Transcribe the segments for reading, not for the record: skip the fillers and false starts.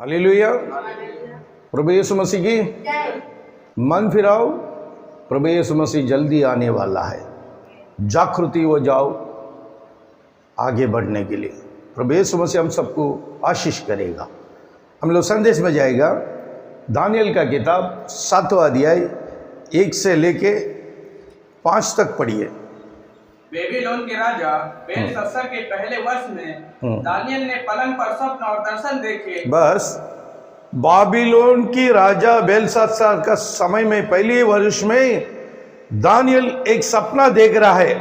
Hallelujah. प्रभु यीशु मसीह की मन फिराओ। प्रभु यीशु मसीह जल्दी आने वाला है। जागृति हो जाओ आगे बढ़ने के लिए। प्रभु यीशु मसीह हम सबको आशीष करेगा। हम लोग संदेश में जाएगा। दानियल का किताब 7वां अध्याय 1 से लेके 5 तक पढ़िए। बेबीलोन के राजा बेलशस्सर के पहले वर्ष में दानियल ने पलंग पर स्वप्न और दर्शन देखे। बस बाबिलोन की राजा बेलशस्सर का समय में पहले वर्ष में दानियल एक सपना देख रहा है।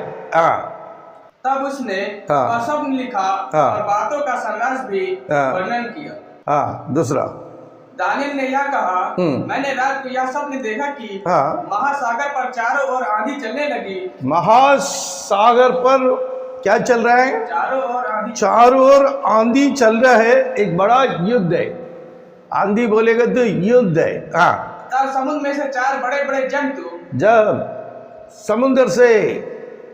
तब उसने स्वप्न लिखा और बातों का संघर्ष भी वर्णन किया। दूसरा दानियल ने यह कहा, मैंने रात को यह स्वप्न देखा कि महासागर पर चारों ओर आंधी चलने लगी। महासागर पर क्या चल रहा है? चारों ओर आंधी चल रहा है। एक बड़ा युद्ध है। आंधी बोलेगा तो युद्ध है। तब समुद्र में से 4 बड़े बड़े जंतु, जब समुद्र से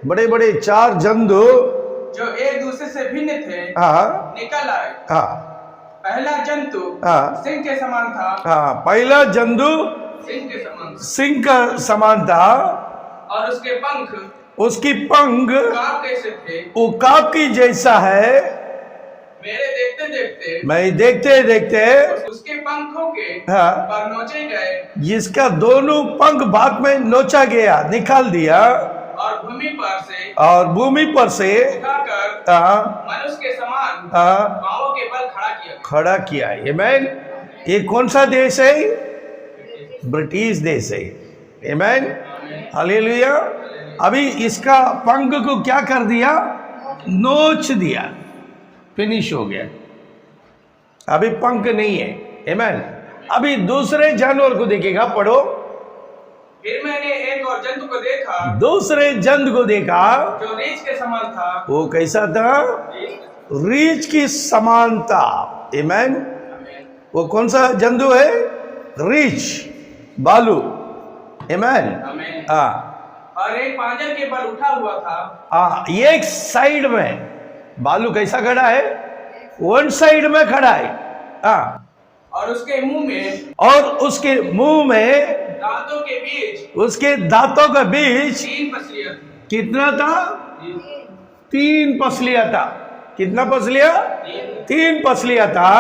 बड़े बड़े 4 जंतु जो एक दूसरे से भिन्न थे निकल आए। पहला जंतु सिंह के समान था। पहला जंतु सिंह का समान था और उसके पंख उकाब कैसे थे? उकाब की जैसा है। मैं देखते देखते उसके पंखों के पर नोचे गए। जिसका दोनों पंख बाद में नोचा गया, निकाल दिया और भूमि पर से उठाकर मनुष्य के समान पांवों के बल खड़ा किया। आमेन। ये कौन सा देश है? ब्रिटिश देश है। आमेन। हालेलुया। अभी इसका पंख को क्या कर दिया? नोच दिया। फिनिश हो गया। अभी पंख नहीं है। आमेन। अभी दूसरे जानवर को देखेगा। पढ़ो। फिर मैंने एक और जंतु को देखा। दूसरे जंतु को देखा जो रीछ के समान था। वो कैसा था? रीछ की समानता। आमेन। वो कौन सा जंतु है? रीछ, बालू। आमेन। और एक पांजर के बल उठा हुआ था। एक साइड में बालू कैसा खड़ा है? वन साइड में खड़ा है। और उसके मुंह में दांतों के बीच, उसके दांतों के बीच 3 पसलियां। कितना था? 3 पसलियां था। कितना पसलियां? 3 पसलियां था।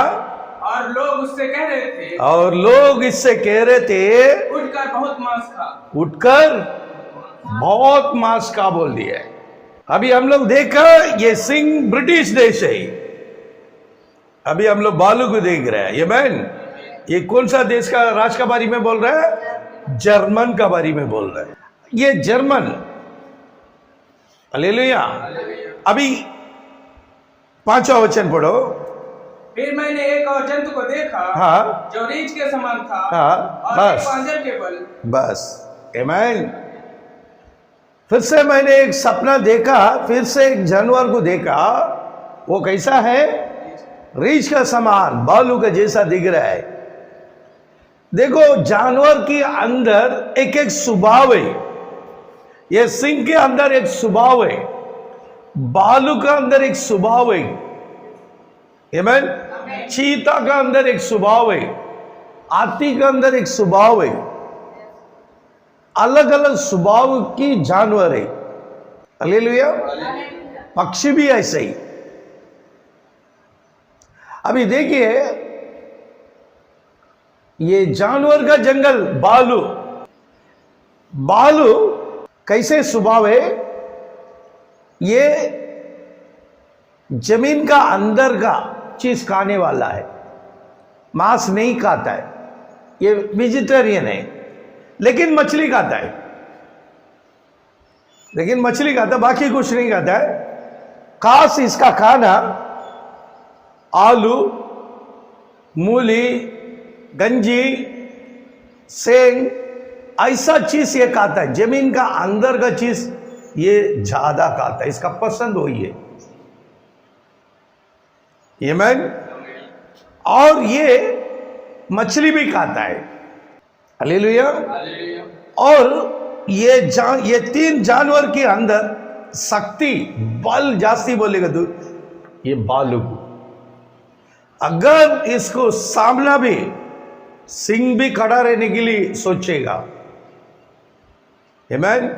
और लोग उससे कह रहे थे, और लोग इससे कह रहे थे, उठकर बहुत मांस खा। उठकर बहुत मांस खा बोल दिया। अभी हम लोग देखा ये सिंह ब्रिटिश देश है। अभी हम लोग बालू को देख रहे हैं। ये मैन ये कौन सा देश का राज का बारे में बोल रहा है? जर्मन का बारे में बोल रहा है। ये जर्मन। हालेलुया। अभी 5वां वचन पढ़ो। फिर मैंने एक और जंतु को देखा जो रीछ के समान था और बस पांजर के बल। बस। आमेन। फिर से मैंने एक सपना देखा। फिर से एक जानवर को देखा। वो कैसा है? रीछ का समान, बालू का जैसा दिख रहा है। देखो जानवर के अंदर एक एक स्वभाव है। ये सिंह के अंदर एक स्वभाव है। बालू का अंदर एक स्वभाव है। आमेन। चीता का अंदर एक स्वभाव है। हाथी का अंदर एक स्वभाव है। अलग अलग स्वभाव की जानवर है। हालेलुया। पक्षी भी ऐसे ही। अभी देखिए ये जानवर का जंगल बालू कैसे स्वभाव है? ये जमीन का अंदर का चीज खाने वाला है। मांस नहीं खाता है। ये वेजिटेरियन है। लेकिन मछली खाता है। बाकी कुछ नहीं खाता है। खास इसका खाना आलू, मूली, गंजी, सेंग ऐसा चीज ये खाता है। जमीन का अंदर का चीज ये ज्यादा खाता है। इसका पसंद वही है। आमेन। और ये मछली भी खाता है। हालेलुया। और ये 3 जानवर के अंदर शक्ति, बल जास्ती बोलेगा तो ये बालू को। अगर इसको सामना भी सिंह भी खड़ा रहने के लिए सोचेगा, आमीन,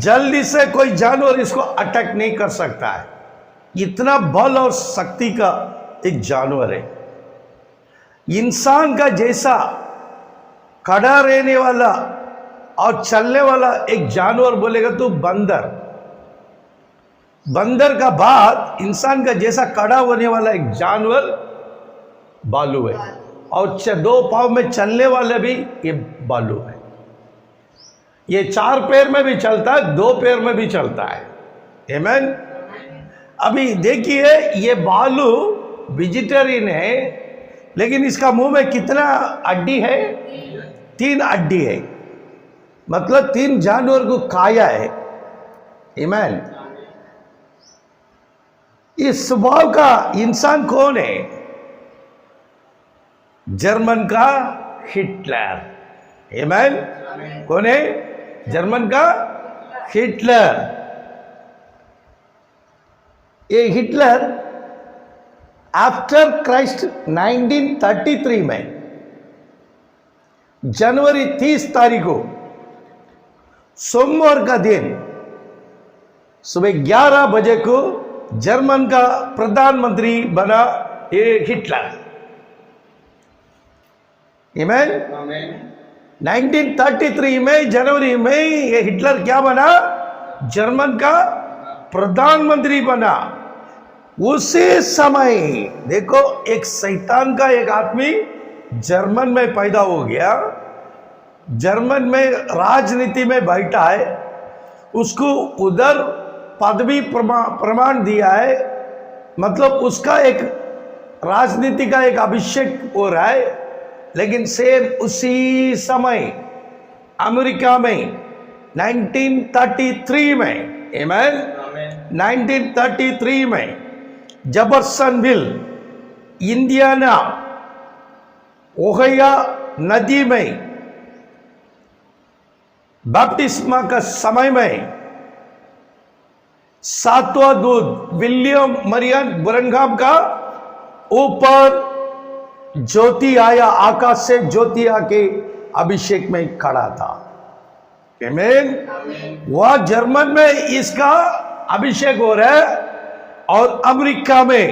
जल्दी से कोई जानवर इसको अटैक नहीं कर सकता है। इतना बल और शक्ति का एक जानवर है। इंसान का जैसा खड़ा रहने वाला और चलने वाला एक जानवर बोलेगा तो बंदर। बंदर का बाद इंसान का जैसा खड़ा होने वाला एक जानवर भालू है, और दो पांव में चलने वाले भी ये भालू है। ये 4 पैर में भी चलता है, 2 पैर में भी चलता है, आमीन। अभी देखिए, ये भालू वेजिटेरियन है, लेकिन इसका मुंह में कितना हड्डी है? 3 हड्डी है, मतलब 3 जानवर को खाया है, आमीन। इस स्वभाव का इंसान कौन है? जर्मन का हिटलर, आमीन। कौन है? जर्मन का हिटलर। ये हिटलर आफ्टर क्राइस्ट 1933 में जनवरी 30 तारीख को सोमवार का दिन सुबह 11 बजे को जर्मन का प्रधानमंत्री बना ये हिटलर, आमीन। 1933 में जनवरी में ये हिटलर क्या बना? जर्मन का प्रधानमंत्री बना। उसी समय देखो, एक शैतान का एक आदमी जर्मन में पैदा हो गया, जर्मन में राजनीति में बैठा है, उसको उधर पदवी प्रमाण दिया है, मतलब उसका एक राजनीति का एक अभिषेक हो रहा है। लेकिन सेम उसी समय अमेरिका में 1933 में, आमीन, 1933 में जबरसनविल, इंडियाना, ओहायो नदी में बपतिस्मा का समय में 7वां दूत विलियम मरियन ब्रैनहम का ऊपर ज्योति आया, आकाश से ज्योति आके अभिषेक में खड़ा था, आमीन। वह जर्मन में इसका अभिषेक हो रहा है, और अमेरिका में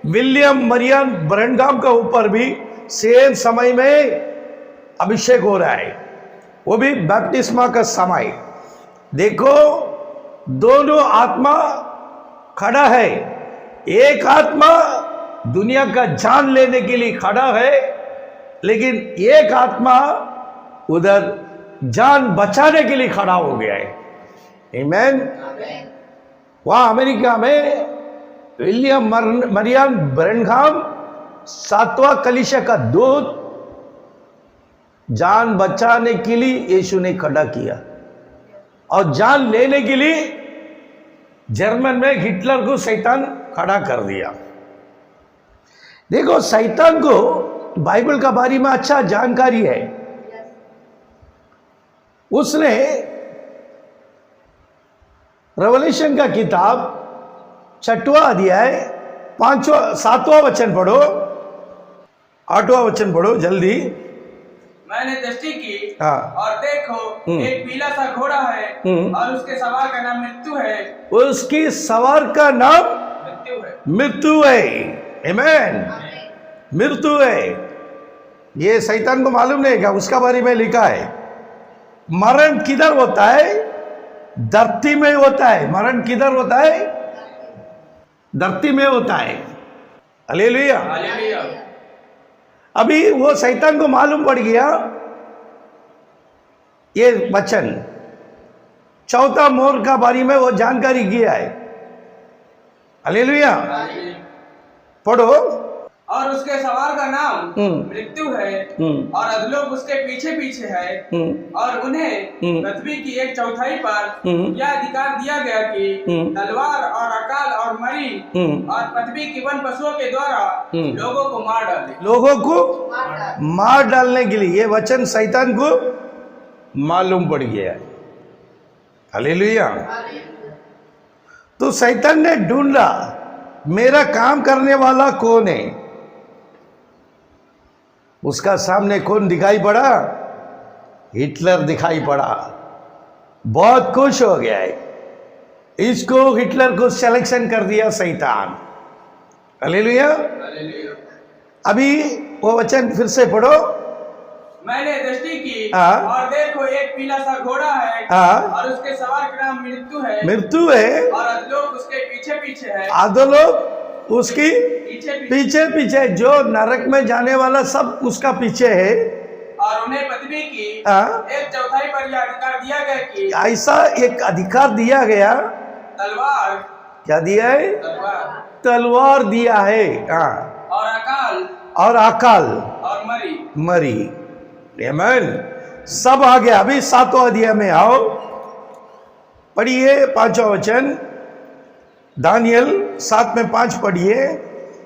विलियम मरियन ब्रैनहम का ऊपर भी सेम समय में अभिषेक हो रहा है, वो भी बपतिस्मा का समय। देखो, दोनों आत्मा खड़ा है। एक आत्मा दुनिया का जान लेने के लिए खड़ा है, लेकिन एक आत्मा उधर जान बचाने के लिए खड़ा हो गया है, आमीन। वहां अमेरिका में विलियम मरियन ब्रैनहम 7वां कलीसिया का दूत, जान बचाने के लिए यीशु ने खड़ा किया, और जान लेने के लिए जर्मन में हिटलर को शैतान खड़ा कर दिया। देखो, शैतान को बाइबल का बारे में अच्छा जानकारी है। उसने रेवलेशन का किताब 6वां अध्याय 7वां वचन पढ़ो, 8वां वचन पढ़ो जल्दी। मैंने दृष्टि की और देखो, एक पीला सा घोड़ा है, और उसके सवार का नाम मृत्यु है। उसकी सवार का नाम मृत्यु है, आमीन। मृत्यु है। ये शैतान को मालूम नहीं क्या? उसका बारे में लिखा है। मरण किधर होता है? धरती में होता है। मरण किधर होता है? धरती में होता है। हालेलुया। अभी वो शैतान को मालूम पड़ गया ये वचन, 4था मोर का बारे में वो जानकारी किया है। हालेलुया। पढ़ो। और उसके सवार का नाम मृत्यु है, और अधलोक उसके पीछे पीछे है, और उन्हें पृथ्वी की 1/4 पर यह अधिकार दिया गया कि तलवार और अकाल और मरी और पृथ्वी की वन पशुओं के द्वारा लोगों को मार डाले। लोगों को मार डालने के लिए ये वचन शैतान को मालूम पड़ गया है। हालेलुया। तो शैतान ने ढूंढा मेरा काम करने वाला कौन है, उसका सामने कौन दिखाई पड़ा? हिटलर दिखाई पड़ा। बहुत खुश हो गया है। इसको हिटलर को सिलेक्शन कर दिया शैतान। हालेलुया। अभी वो वचन फिर से पढ़ो। मैंने दृष्टि की हाँ। और देखो एक पीला सा घोड़ा है हाँ। और उसके सवार का नाम मृत्यु है मृत्यु है और अधोलोक उसके पीछे पीछे है। अधोलोक उसकी पीछे पीछे पीछे, जो नरक में जाने वाला सब उसका पीछे है। और उन्हें पृथ्वी की हाँ। 1/4 पर यह अधिकार दिया गया कि ऐसा एक अधिकार दिया गया। तलवार, क्या दिया है? तलवार तलवार दिया है। हाँ। और अकाल और अकाल और मरी। आमीन। सब आ गया। अभी 7वां अध्याय में आओ, पढ़िए 5वां वचन। दानियल 7 में 5 पढ़िए।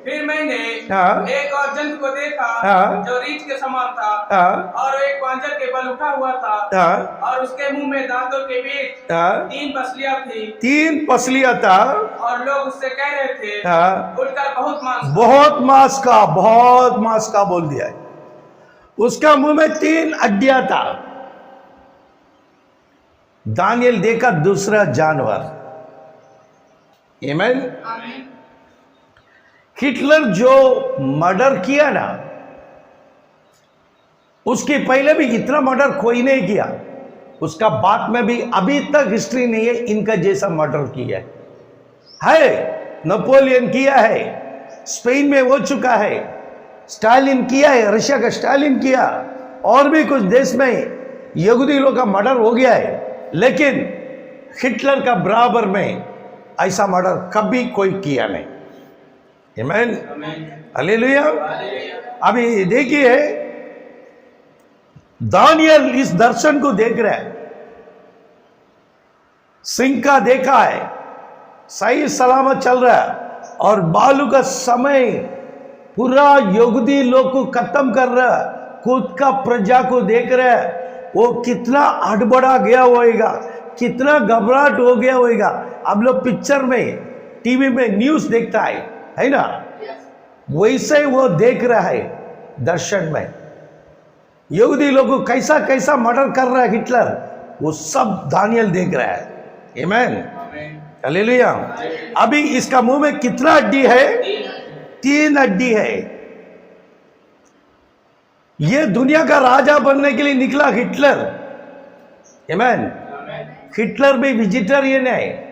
फिर मैंने हाँ। एक और जंतु को देखा हाँ। जो रीछ के समान था हाँ। और एक पांजर के बल उठा हुआ था हाँ। और उसके मुंह में दांतों के बीच हाँ। 3 पसलियां थी 3 पसलियां था। और लोग उससे कह रहे थे हाँ। उठकर बहुत मांस बहुत मांस का बोल दिया है। उसका मुंह में 3 हड्डियां था। दानियल देखा दूसरा जानवर। आमीन। हिटलर जो मर्डर किया ना, उसके पहले भी इतना मर्डर कोई नहीं किया। उसका बाद में भी अभी तक हिस्ट्री नहीं है इनका जैसा मर्डर किया है। नेपोलियन किया है, स्पेन में हो चुका है, स्टालिन किया है, रशिया का स्टालिन किया, और भी कुछ देश में यहूदी लोग का मर्डर हो गया है। लेकिन हिटलर का बराबर में ऐसा मर्डर कभी कोई किया नहीं। आमीन। हालेलुया। अभी देखिए, दानियल इस दर्शन को देख रहा है। सिंह का देखा है, सही सलामत चल रहा है, और बालू का समय पूरा यहूदी लोग को खत्म कर रहा है, खुद का प्रजा को देख रहा है। वो कितना हड़बड़ा गया होगा, कितना घबराहट हो गया होगा। अब लोग पिक्चर में, टीवी में न्यूज़ देखता है ना, वैसे वो देख रहा है दर्शन में। यहूदी लोग को कैसा कैसा मर्डर कर रहा है हिटलर, वो सब दानियल देख रहा है। आमीन। हालेलुया। अभी इसका मुंह में कितना हड्डी है? 3 हड्डी है। ये दुनिया का राजा बनने के लिए निकला हिटलर। आमीन। हिटलर भी वेजिटेरियन है,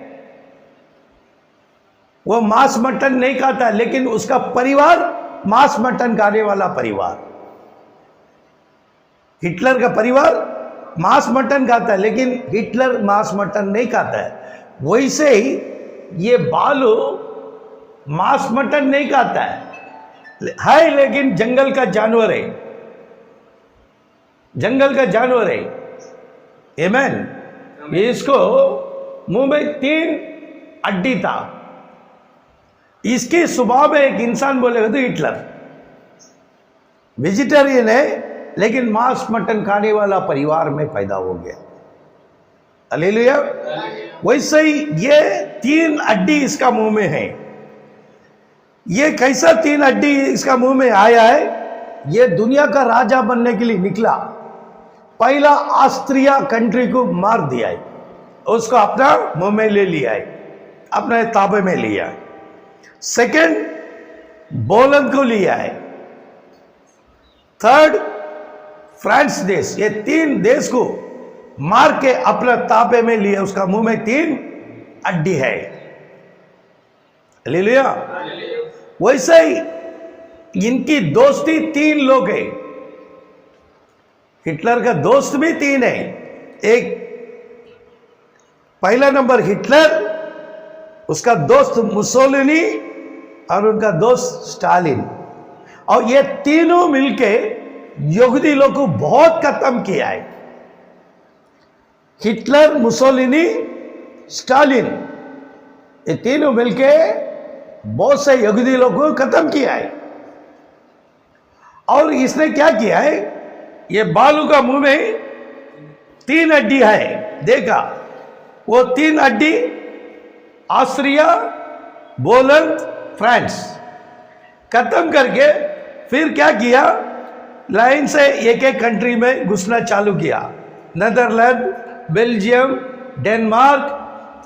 वो मांस मटन नहीं खाता, लेकिन उसका परिवार मांस मटन खाने वाला परिवार। हिटलर का परिवार मांस मटन खाता है, लेकिन हिटलर मांस मटन नहीं खाता है। वैसे ही ये बालू मांस मटन नहीं खाता है, लेकिन जंगल का जानवर है, जंगल का जानवर है। आमीन। इसको मुंह में 3 हड्डी था। इसके स्वभाव में एक इंसान बोलेगा तो हिटलर वेजिटेरियन है, लेकिन मांस मटन खाने वाला परिवार में पैदा हो गया। हालेलुया। वैसे ही ये 3 हड्डी इसका मुंह में है। ये कैसा 3 हड्डी इसका मुंह में आया है? ये दुनिया का राजा बनने के लिए निकला। पहला ऑस्ट्रिया कंट्री को मार दिया है, उसको अपना मुंह में ले लिया है, अपने ताबे में लिया है। सेकंड पोलैंड को लिया है। थर्ड फ्रांस देश। ये 3 देश को मार के अपना ताबे में लिया। उसका मुंह में 3 हड्डी है। हालेलुया। वैसे ही इनकी दोस्ती 3 लोग है। हिटलर का दोस्त भी 3 है। एक पहला नंबर हिटलर, उसका दोस्त मुसोलिनी और उनका दोस्त स्टालिन। और ये तीनों मिलके यहूदी लोग को बहुत खत्म किया है। हिटलर, मुसोलिनी, स्टालिन, ये तीनों मिलके बहुत से यहूदी लोग को खत्म किया है। और इसने क्या किया है? ये बालू का मुंह में 3 हड्डी है, देखा? वो 3 हड्डी ऑस्ट्रिया, पोलैंड, फ्रांस खत्म करके फिर क्या किया? लाइन से एक एक कंट्री में घुसना चालू किया। नेदरलैंड, बेल्जियम, डेनमार्क,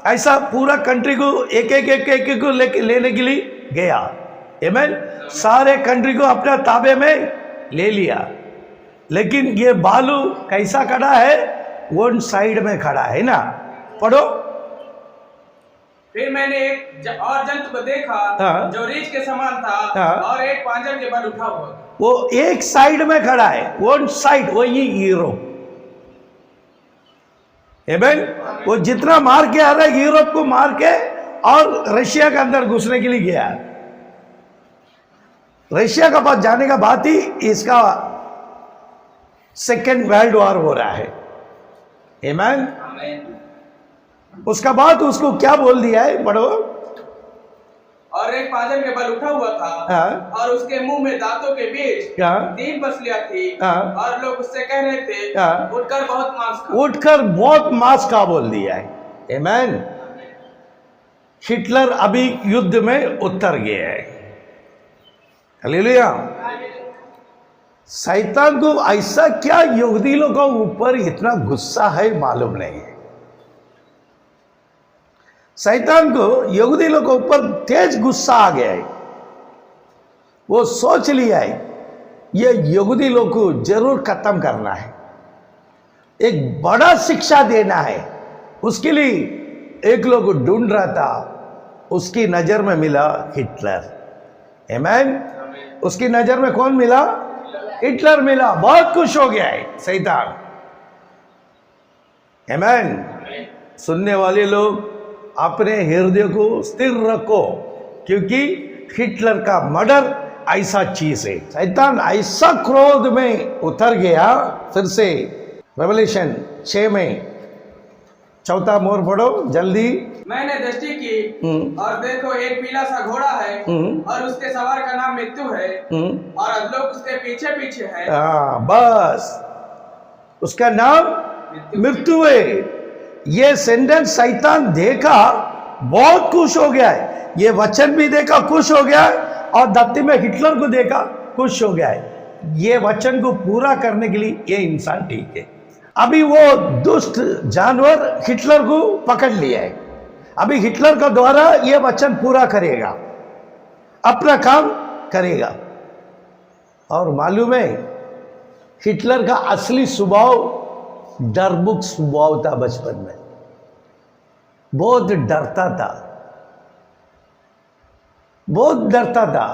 ऐसा पूरा कंट्री को एक को लेने के लिए गया। आमीन। सारे कंट्री को अपना ताबे में ले लिया। लेकिन ये बालू कैसा खड़ा है? वन साइड में खड़ा है ना। पढ़ो। फिर मैंने एक और जंतु को देखा जो रीछ के समान था और एक पांजर के बल उठा हुआ। वो एक साइड में खड़ा है, वन साइड, वही यूरोप। आमीन। वो जितना मार के आ रहा है, यूरोप को मार के और रशिया के अंदर घुसने के लिए गया। रशिया का पास जाने का बात ही इसका सेकेंड वर्ल्ड वॉर हो रहा है। आमीन। उसका बाद उसको क्या बोल दिया है? पढ़ो। और एक पांजर के बल उठा हुआ था और उसके मुंह में दांतों के बीच 3 पसलियां थी और लोग उससे कह रहे थे उठकर बहुत मांस खा। उठकर बहुत मांस खा बोल दिया है। आमीन। हिटलर अभी युद्ध में उतर गया है। हालेलुया। शैतान को ऐसा क्या यहूदी लोगों के ऊपर इतना गुस्सा है मालूम नहीं है। शैतान को यहूदी लोगों के ऊपर तेज गुस्सा आ गया है। वो सोच लिया है ये यहूदी लोग को जरूर खत्म करना है, एक बड़ा शिक्षा देना है। उसके लिए एक लोग ढूंढ रहा था, उसकी नजर में मिला हिटलर। आमीन। उसकी नजर में कौन मिला? हिटलर मिला। बहुत खुश हो गया है शैतान। आमीन। सुनने वाले लोग अपने हृदय को स्थिर रखो, क्योंकि हिटलर का मर्डर ऐसा चीज है। शैतान ऐसा क्रोध में उतर गया। फिर से रेवलेशन 6 में 4 मोड़ पढ़ो जल्दी। मैंने दृष्टि की और देखो एक पीला सा घोड़ा है और उसके सवार का नाम मृत्यु है और अधलोक उसके पीछे पीछे है। बस उसका नाम मृत्यु है। ये सेंटेंस शैतान देखा, बहुत खुश हो गया है। ये वचन भी देखा, खुश हो गया है, और धरती में हिटलर को देखा, खुश हो गया है। ये वचन को पूरा करने के लिए ये इंसान ठीक है। अभी वो दुष्ट जानवर हिटलर को पकड़ लिया है। अभी हिटलर का द्वारा ये वचन पूरा करेगा, अपना काम करेगा। और मालूम है हिटलर का असली स्वभाव डरमुख स्वभाव था। बचपन में बहुत डरता था, बहुत डरता था।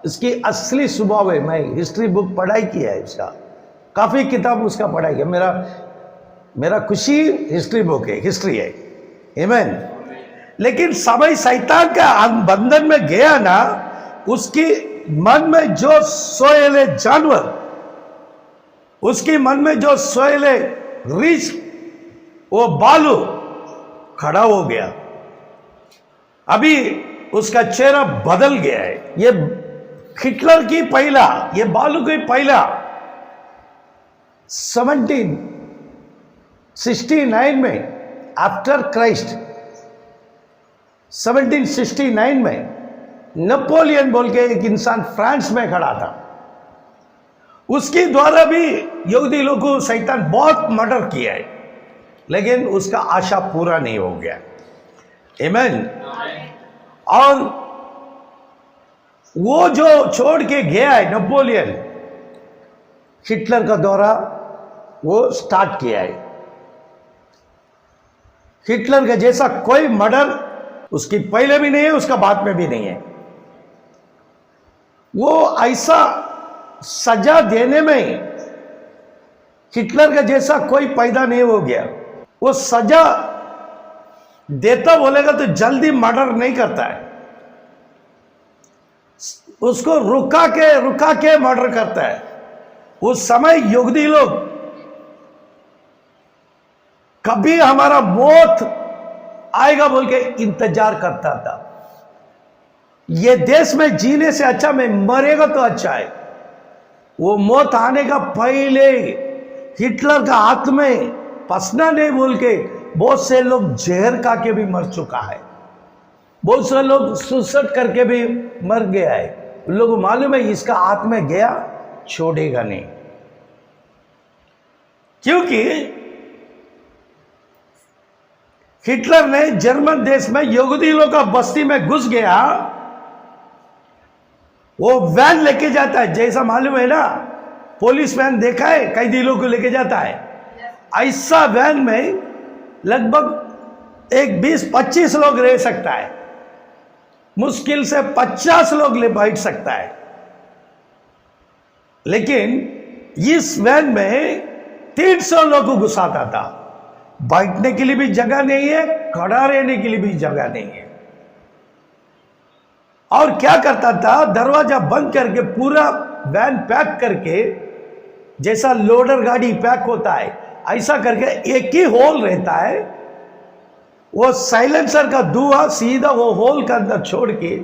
इसकी असली स्वभाव है। मैं हिस्ट्री बुक पढ़ाई किया है, उसका काफी किताब उसका पढ़ाई किया। मेरा खुशी हिस्ट्री बुक है, हिस्ट्री है। आमीन। लेकिन समय शैतान का बंधन में गया ना, उसकी मन में जो सोएले जानवर, उसके मन में जो सोएले रीछ, वो बालू खड़ा हो गया। अभी उसका चेहरा बदल गया है। ये हिटलर की पहला, ये बालू की पहला 1769 में आफ्टर क्राइस्ट 1769 में नेपोलियन बोल के एक इंसान फ्रांस में खड़ा था। उसके द्वारा भी यहूदी लोगों को शैतान बहुत मर्डर किया है, लेकिन उसका आशा पूरा नहीं हो गया। आमीन। और वो जो छोड़ के गया है नेपोलियन, हिटलर का दौरा वो स्टार्ट किया है। हिटलर का जैसा कोई मर्डर उसकी पहले भी नहीं है, उसका बाद में भी नहीं है। वो ऐसा सजा देने में हिटलर का जैसा कोई पैदा नहीं हो गया। वो सजा देता बोलेगा तो जल्दी मर्डर नहीं करता है, उसको रुका के मर्डर करता है। उस समय यहूदी लोग कभी हमारा मौत आएगा बोल के इंतजार करता था। ये देश में जीने से अच्छा मैं मरेगा तो अच्छा है। वो मौत आने का पहले हिटलर का हाथ में पसना नहीं बोल के बहुत से लोग जहर खा के भी मर चुका है, बहुत से लोग सुसाइड करके भी मर गया है। लोगों को मालूम है इसका हाथ में गया छोड़ेगा नहीं, क्योंकि हिटलर ने जर्मन देश में यहूदी लोग का बस्ती में घुस गया, वो वैन लेके जाता है, जैसा मालूम है ना, पुलिस वैन देखा है, कैदी लोग को लेके जाता है, ऐसा वैन में लगभग एक 20-25 लोग रह सकता है, मुश्किल से 50 लोग ले बैठ सकता है। लेकिन इस वैन में 300 लोग को घुसाता था, बैठने के लिए भी जगह नहीं है, खड़ा रहने के लिए भी जगह नहीं है। और क्या करता था, दरवाजा बंद करके पूरा वैन पैक करके, जैसा लोडर गाड़ी पैक होता है ऐसा करके एक ही होल रहता है, वो साइलेंसर का धुआं सीधा वो होल के अंदर छोड़ के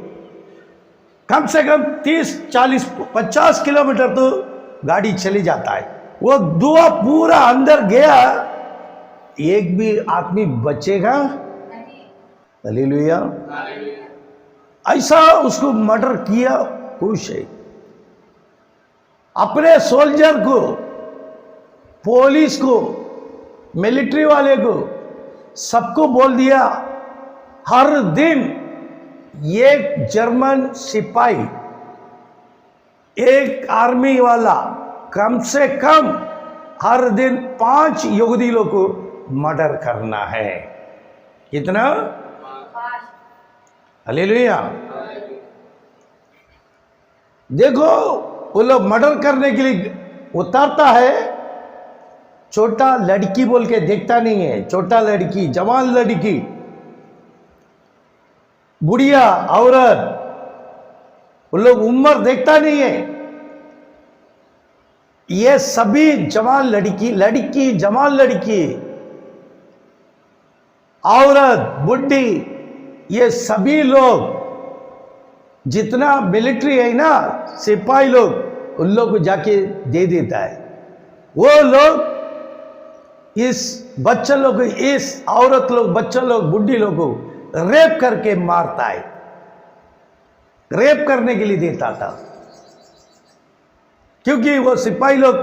कम से कम 30-40-50 किलोमीटर तो गाड़ी चली जाता है। वो धुआं पूरा अंदर गया, एक भी आदमी बचेगा? हालेलुया। ऐसा उसको मर्डर किया खुश है। अपने सोल्जर को, पुलिस को, मिलिट्री वाले को, सबको बोल दिया हर दिन एक जर्मन सिपाही, एक आर्मी वाला कम से कम हर दिन 5 यहूदी लोग को मर्डर करना है। कितना? हालेलुया। देखो वो लोग मर्डर करने के लिए उतारता है, छोटा लड़की बोल के देखता नहीं है, छोटा लड़की, जवान लड़की, बुढ़िया औरत, वो लोग उम्र देखता नहीं है। ये सभी जवान लड़की, जवान लड़की, औरत, बुढ़ी, ये सभी लोग, जितना मिलिट्री है ना, सिपाही लोग, उन लोग को जाके दे देता है। वो लोग इस बच्चे लोग, इस औरत लोग, बच्चे लोग, बुढ़ी लोग को रेप करके मारता है, रेप करने के लिए देता था, क्योंकि वो सिपाही लोग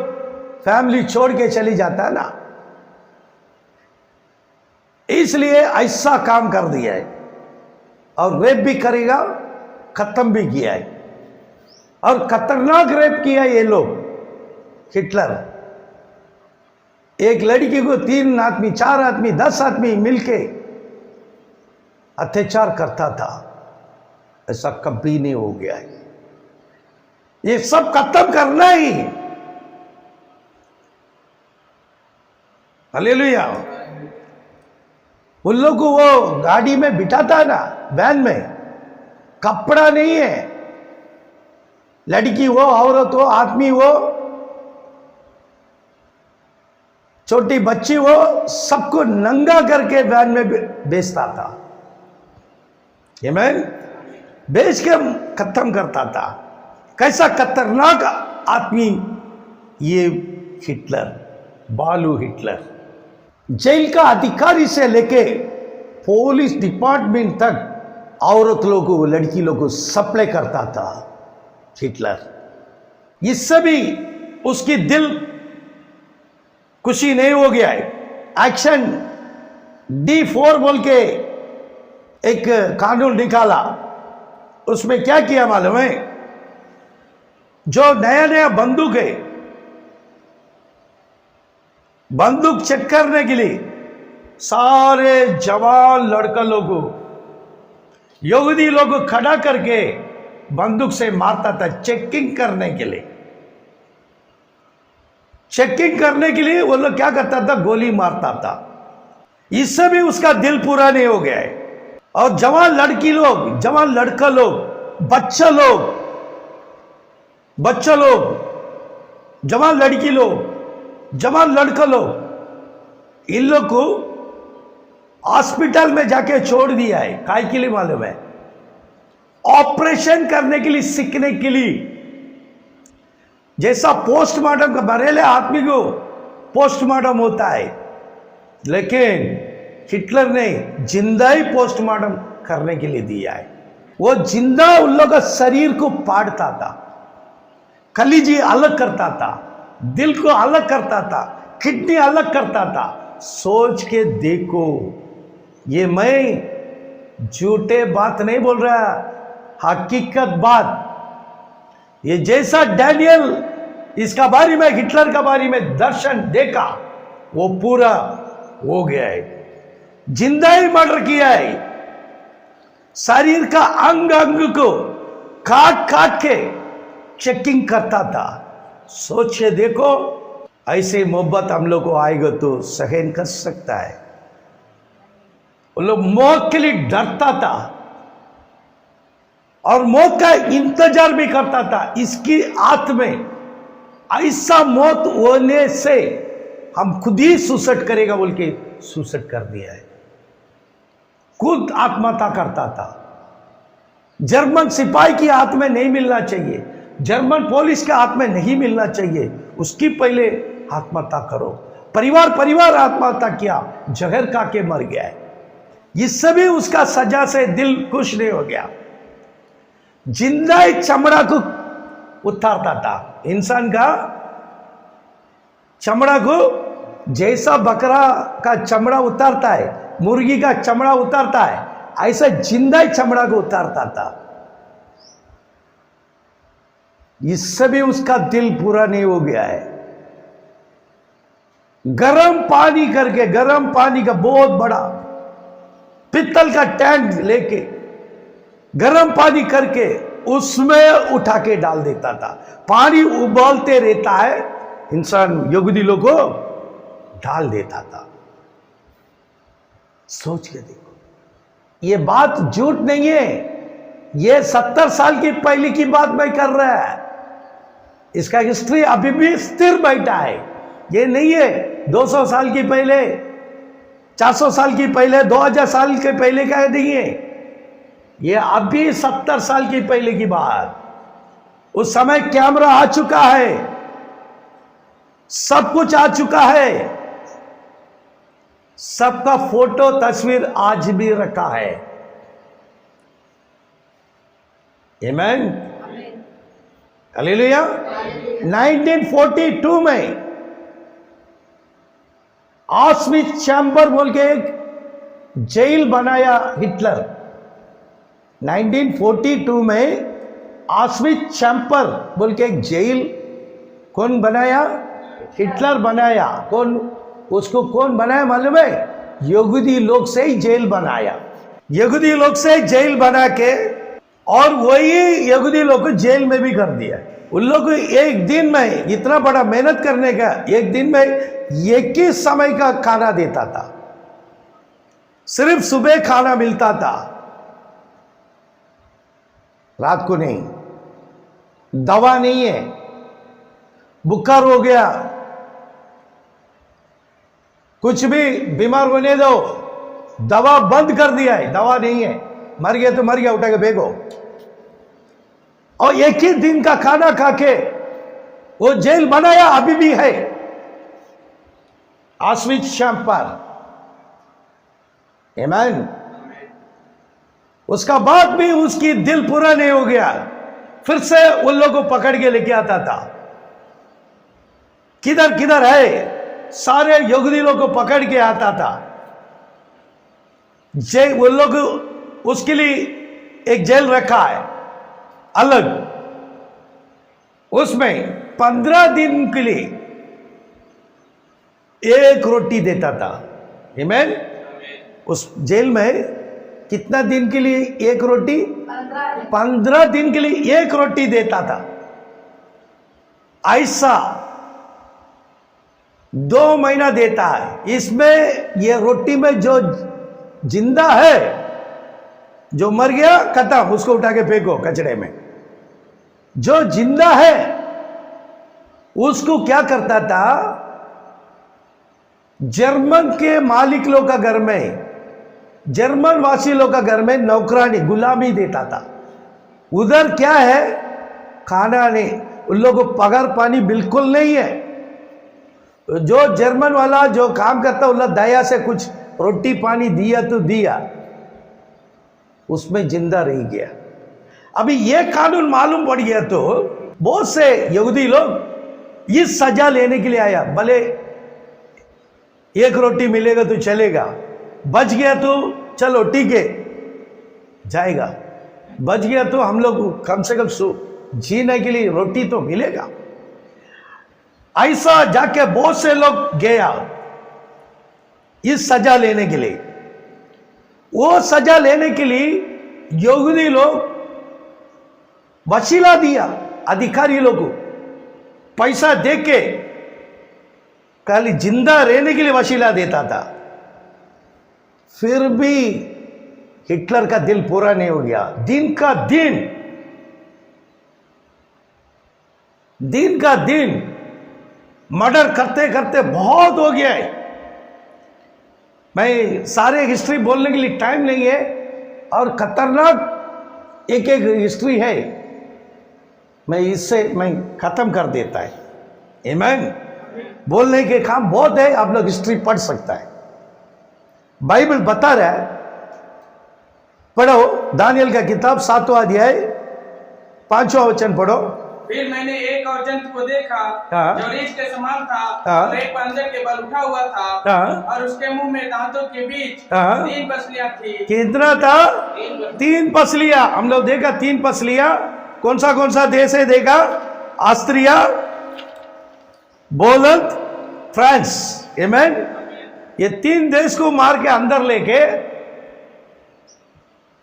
फैमिली छोड़ के चली जाता है ना, इसलिए ऐसा काम कर दिया है। और रेप भी करेगा, खत्म भी किया है, और खतरनाक रेप किया ये लोग। हिटलर एक लड़की को 3 आदमी, 4 आदमी, 10 आदमी मिलके अत्याचार करता था, ऐसा कभी नहीं हो गया है। ये सब खत्म करना ही। हालेलुया। उन लोग को वो गाड़ी में बिठाता ना, वैन में, कपड़ा नहीं है, लड़की हो, औरत हो, आदमी हो, छोटी बच्ची हो, सबको नंगा करके वैन में बेचता था। आमीन। बेच के खत्म करता था। कैसा खतरनाक आदमी ये हिटलर, बालू हिटलर। जेल का अधिकारी से लेके पुलिस डिपार्टमेंट तक औरत लोगों को, लड़की लोगों को सप्लाई करता था हिटलर। इससे भी उसकी दिल खुशी नहीं हो गया है। एक्शन D4 बोल के एक कानून निकाला, उसमें क्या किया मालूम है? जो नया नया बंदूक है, बंदूक चेक करने के लिए सारे जवान लड़का लोगों, यहूदी लोगों को खड़ा करके बंदूक से मारता था, चेकिंग करने के लिए। चेकिंग करने के लिए वो लोग क्या करता था? गोली मारता था। इससे भी उसका दिल पूरा नहीं हो गया है। और जवान लड़की लोग, जवान लड़का लोग, बच्चा लोग, जवान लड़की लोग, जवान लड़का लोग, इन लोग को हॉस्पिटल में जाके छोड़ दिया है। काय के लिए मालूम है? ऑपरेशन करने के लिए, सीखने के लिए। जैसा पोस्टमार्टम का मरेले आदमी को पोस्टमार्टम होता है, लेकिन हिटलर ने जिंदा ही पोस्टमार्टम करने के लिए दिया है। वो जिंदा उन लोगों का शरीर को पाड़ता था, कलीजी अलग करता था, दिल को अलग करता था, किडनी अलग करता था। सोच के देखो, ये मैं झूठे बात नहीं बोल रहा, हकीकत बात। ये जैसा डैनियल इसका बारे में, हिटलर का बारे में दर्शन देखा, वो पूरा हो गया है। जिंदा ही मर्डर किया है, शरीर का अंग अंग को काट काट के चेकिंग करता था। सोचिए देखो, ऐसे मोहब्बत हम लोग को आएगा तो सहन कर सकता है। वो लोग मौत के लिए डरता था और मौत का इंतजार भी करता था। इसकी आत्म में ऐसा मौत होने से हम खुद ही सुसाइड करेगा बोल के सुसाइड कर दिया है, खुद आत्महत्या करता था। जर्मन सिपाही की हाथ में नहीं मिलना चाहिए, जर्मन पुलिस के हाथ में नहीं मिलना चाहिए, उसकी पहले आत्महत्या करो। परिवार आत्महत्या किया, जहर खा के मर गया है। इससे भी उसका सजा से दिल खुश नहीं हो गया। जिंदा चमड़ा को उतारता था, इंसान का चमड़ा को जैसा बकरा का चमड़ा उतारता है, मुर्गी का चमड़ा उतारता है, ऐसा जिंदा चमड़ा को उतारता था। इससे भी उसका दिल पूरा नहीं हो गया है। गर्म पानी करके, गर्म पानी का बहुत बड़ा पित्तल का टैंक लेके गर्म पानी करके उसमें उठा के डाल देता था। पानी उबालते रहता है, इंसान यहूदी लोग को डाल देता था। सोच के देखो, ये बात झूठ नहीं है, ये 70 साल की पहले की बात मैं कर रहा है। इसका हिस्ट्री अभी भी स्थिर बैठा है। ये नहीं है 200 साल की पहले, 400 साल की पहले, 2000 साल के पहले का नहीं है। ये अभी 70 साल की पहले की बात। उस समय कैमरा आ चुका है, सब कुछ आ चुका है, सबका फोटो तस्वीर आज भी रखा है। आमीन, हालेलुया। 1942 में ऑस्विट्ज चैम्बर बोल के एक जेल बनाया हिटलर। 1942 में ऑस्विट्ज चैम्बर बोल के एक जेल कौन बनाया? हिटलर बनाया। कौन? उसको कौन बनाया मालूम है? यहूदी लोग से ही जेल बनाया। यहूदी लोग से जेल बना के और वही यहूदी लोग को जेल में भी कर दिया। उन लोग को एक दिन में इतना बड़ा मेहनत करने का, एक दिन में एक ही समय का खाना देता था, सिर्फ सुबह खाना मिलता था, रात को नहीं। दवा नहीं है, बुखार हो गया, कुछ भी बीमार होने दो, दवा बंद कर दिया है, दवा नहीं है। मर गया तो मर गया, उठा के फेंको। और एक ही दिन का खाना खा के वो जेल बनाया, अभी भी है ऑस्विट्ज चैम्बर। आमीन। उसका बाद भी उसकी दिल पूरा नहीं हो गया, फिर से उन लोगों को पकड़ के लेके आता था। किधर किधर है, सारे यहूदी लोग को पकड़ के आता था। जेल, वो लोग उसके लिए एक जेल रखा है अलग, उसमें 15 दिन के लिए एक रोटी देता था। आमीन। उस जेल में कितना दिन के लिए एक रोटी? 15 दिन के लिए एक रोटी देता था। ऐसा 2 महीना देता है। इसमें ये रोटी में जो जिंदा है, जो मर गया खत्म, उसको उठा के फेंको कचड़े में। जो जिंदा है उसको क्या करता था? जर्मन के मालिक लोग का घर में, जर्मन वासी लोग का घर में नौकरानी, गुलामी देता था। उधर क्या है? खाना नहीं, उन लोगों को पगार पानी बिल्कुल नहीं है। जो जर्मन वाला जो काम करता, उन लोग दया से कुछ रोटी पानी दिया तो दिया, उसमें जिंदा रह गया। अभी ये कानून मालूम पड़ गया तो बहुत से यहूदी लोग इस सजा लेने के लिए आया। भले एक रोटी मिलेगा तो चलेगा, बच गया तो चलो ठीक है जाएगा, बच गया तो हम लोग कम से कम जीने के लिए रोटी तो मिलेगा। ऐसा जाके बहुत से लोग गया इस सजा लेने के लिए। वो सजा लेने के लिए यहूदी लोग वसीला दिया, अधिकारी लोग को पैसा देके खाली जिंदा रहने के लिए वसीला देता था। फिर भी हिटलर का दिल पूरा नहीं हो गया। दिन का दिन मर्डर करते करते बहुत हो गया है। मैं सारे हिस्ट्री बोलने के लिए टाइम नहीं है, और खतरनाक एक एक हिस्ट्री है, मैं खत्म कर देता है। आमीन। बोलने के काम बहुत है, आप लोग हिस्ट्री पढ़ सकता है। बाइबल बता रहा है, पढ़ो दानियल का किताब 7वां अध्याय 5वां वचन पढ़ो। फिर मैंने एक और जंतु को देखा जो रीछ के समान था और एक पंजे के बल उठा हुआ था और उसके मुंह में दांतों के बीच 3 पसलियां थी। कितना था? 3 पसलियां। हम लोग देखा 3 पसलियां। कौन सा देश है देखा? Austria, Poland, France. आमीन। ये 3 देश को मार के अंदर लेके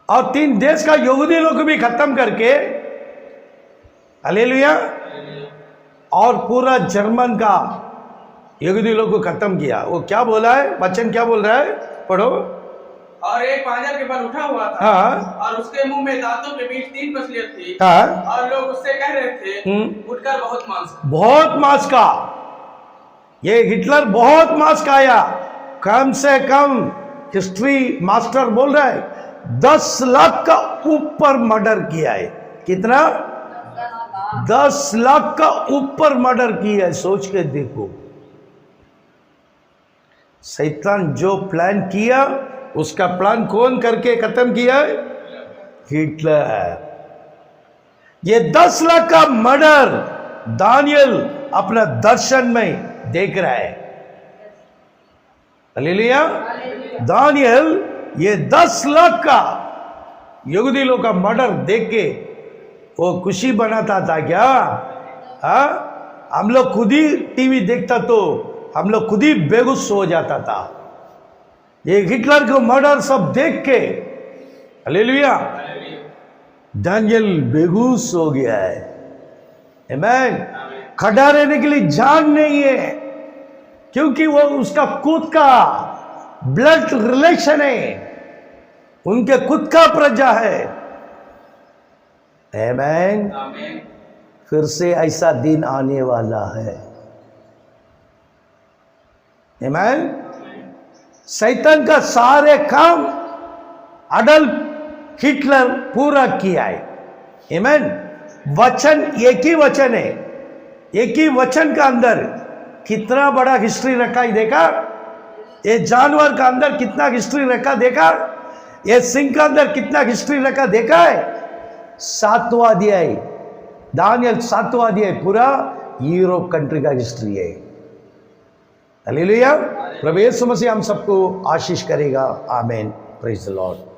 और 3 देश का यहूदी लोग को भी खत्म करके, हालेलुया, और पूरा जर्मन का यहूदी लोग को खत्म किया। वो क्या बोला है? वचन क्या बोल रहा है? पढ़ो। और एक पांजा के बल उठा हुआ था और उसके मुंह में दांतों के बीच 3 पसलियां थी और लोग उससे कह रहे थे उठकर बहुत मांस का। ये हिटलर बहुत मांस खाया। कम से कम हिस्ट्री मास्टर बोल रहा है 10 लाख का ऊपर मर्डर किया है। कितना? 10 लाख का ऊपर मर्डर किया है। सोच के देखो, शैतान जो प्लान किया उसका प्लान कौन करके खत्म किया है? हिटलर। ये 10 लाख का मर्डर दानियल अपना दर्शन में देख रहा है। हालेलुया। दानियल ये 10 लाख का यहूदी लोग का मर्डर देख के वो खुशी बनाता था क्या? हम लोग खुद ही टीवी देखता तो हम लोग खुद ही बेगुस हो जाता था। ये हिटलर को मर्डर सब देख के, हालेलुया, दानियल बेगुस हो गया है। आमीन। खड़ा रहने के लिए जान नहीं है, क्योंकि वो उसका खुद का ब्लड रिलेशन है, उनके खुद का प्रजा है। आमीन। फिर से ऐसा दिन आने वाला है। आमीन। शैतान का सारे काम अडल्फ हिटलर पूरा किया है। आमीन। वचन एक ही वचन है, एक ही वचन का अंदर कितना बड़ा हिस्ट्री रखा है देखा? ये जानवर का अंदर कितना हिस्ट्री रखा देखा? ये सिंह का अंदर कितना हिस्ट्री रखा देखा है? 7वां अध्याय दानियल 7वां अध्याय पूरा यूरोप कंट्री का हिस्ट्री है। हालेलुया। प्रभु यीशु मसीह हम सबको आशीष करेगा। आमीन। Praise the Lord.